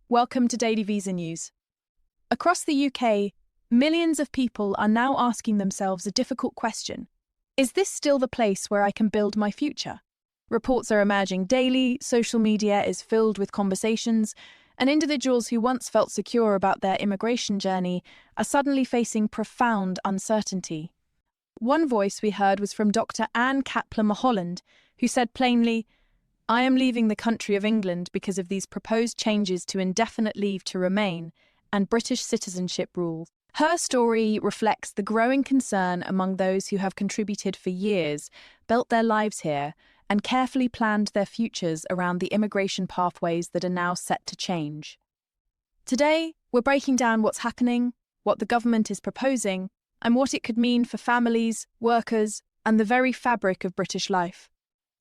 Welcome to Daily Visa News. Across the UK, millions of people are now asking themselves a difficult question. Is this still the place where I can build my future? Reports are emerging daily, social media is filled with conversations, and individuals who once felt secure about their immigration journey are suddenly facing profound uncertainty. One voice we heard was from Dr. Anne Kaplan-Mulholland, who said plainly, "I am leaving the country of England because of these proposed changes to indefinite leave to remain and British citizenship rules." Her story reflects the growing concern among those who have contributed for years, built their lives here, and carefully planned their futures around the immigration pathways that are now set to change. Today, we're breaking down what's happening, what the government is proposing, and what it could mean for families, workers, and the very fabric of British life.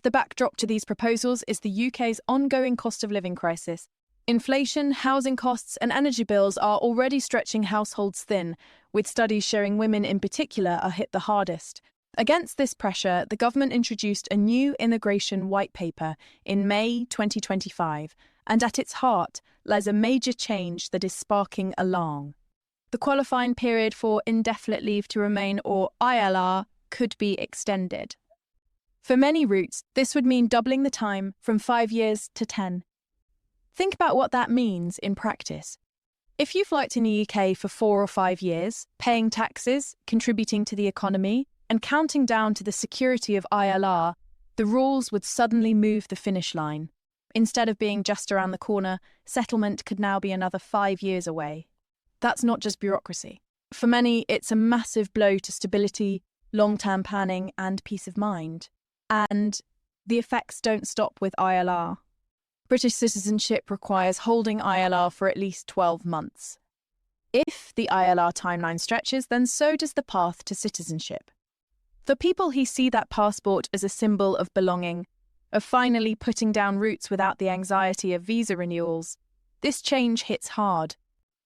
The backdrop to these proposals is the UK's ongoing cost of living crisis. Inflation, housing costs, and energy bills are already stretching households thin, with studies showing women in particular are hit the hardest. Against this pressure, the government introduced a new immigration white paper in May 2025, and at its heart lies a major change that is sparking alarm. The qualifying period for indefinite leave to remain, or ILR, could be extended. For many routes, this would mean doubling the time from 5 years to 10. Think about what that means in practice. If you've worked in the UK for 4 or 5 years, paying taxes, contributing to the economy, and counting down to the security of ILR, the rules would suddenly move the finish line. Instead of being just around the corner, settlement could now be another 5 years away. That's not just bureaucracy. For many, it's a massive blow to stability, long-term planning, and peace of mind. And the effects don't stop with ILR. British citizenship requires holding ILR for at least 12 months. If the ILR timeline stretches, then so does the path to citizenship. For people who see that passport as a symbol of belonging, of finally putting down roots without the anxiety of visa renewals, this change hits hard.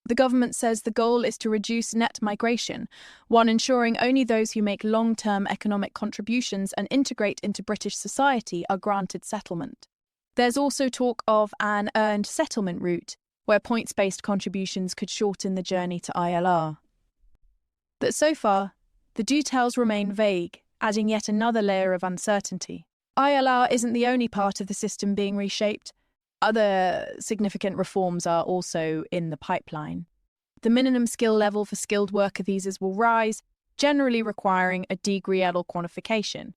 The government says the goal is to reduce net migration, one ensuring only those who make long-term economic contributions and integrate into British society are granted settlement. There's also talk of an earned settlement route, where points-based contributions could shorten the journey to ILR. But so far, the details remain vague, adding yet another layer of uncertainty. ILR isn't the only part of the system being reshaped. Other significant reforms are also in the pipeline. The minimum skill level for skilled worker visas will rise, generally requiring a degree-level qualification.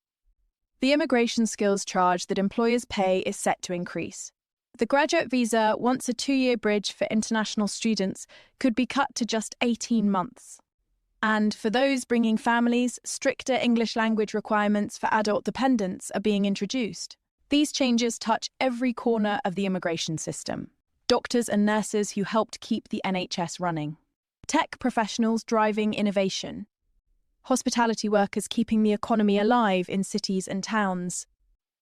The immigration skills charge that employers pay is set to increase. The graduate visa, once a 2-year bridge for international students, could be cut to just 18 months. And for those bringing families, stricter English language requirements for adult dependents are being introduced. These changes touch every corner of the immigration system. Doctors and nurses who helped keep the NHS running. Tech professionals driving innovation. Hospitality workers keeping the economy alive in cities and towns.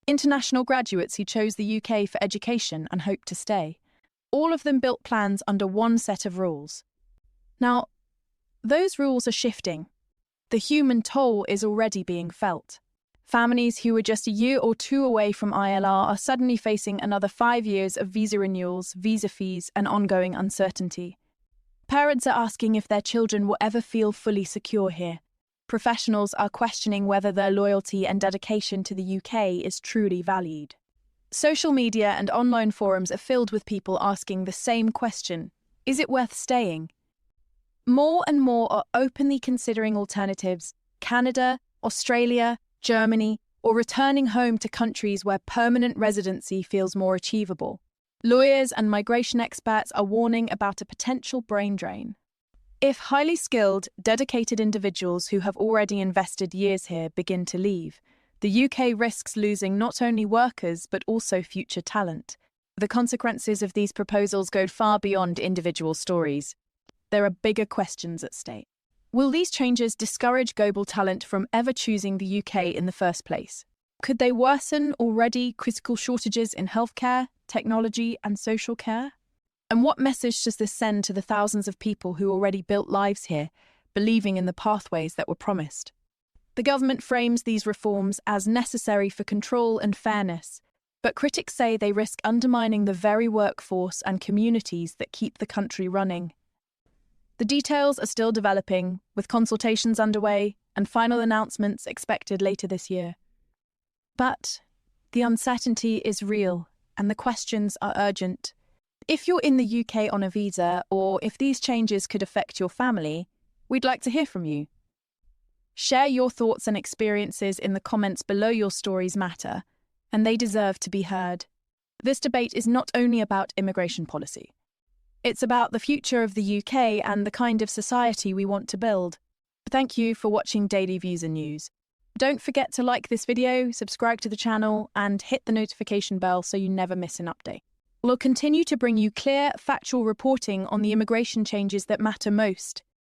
International graduates who chose the UK for education and hope to stay. All of them built plans under one set of rules. Now, those rules are shifting. The human toll is already being felt. Families who were just a year or 2 away from ILR are suddenly facing another 5 years of visa renewals, visa fees, and ongoing uncertainty. Parents are asking if their children will ever feel fully secure here. Professionals are questioning whether their loyalty and dedication to the UK is truly valued. Social media and online forums are filled with people asking the same question: is it worth staying? More and more are openly considering alternatives: Canada, Australia, Germany, or returning home to countries where permanent residency feels more achievable. Lawyers and migration experts are warning about a potential brain drain. If highly skilled, dedicated individuals who have already invested years here begin to leave, the UK risks losing not only workers but also future talent. The consequences of these proposals go far beyond individual stories. There are bigger questions at stake. Will these changes discourage global talent from ever choosing the UK in the first place? Could they worsen already critical shortages in healthcare, technology, and social care? And what message does this send to the thousands of people who already built lives here, believing in the pathways that were promised? The government frames these reforms as necessary for control and fairness, But critics say they risk undermining the very workforce and communities that keep the country running. The details are still developing, with consultations underway and final announcements expected later this year. But the uncertainty is real, and the questions are urgent. If you're in the UK on a visa, or if these changes could affect your family, we'd like to hear from you. Share your thoughts and experiences in the comments below. Your stories matter, and they deserve to be heard. This debate is not only about immigration policy. It's about the future of the UK and the kind of society we want to build. Thank you for watching Daily Views and News. Don't forget to like this video, subscribe to the channel, and hit the notification bell so you never miss an update. We'll continue to bring you clear, factual reporting on the immigration changes that matter most.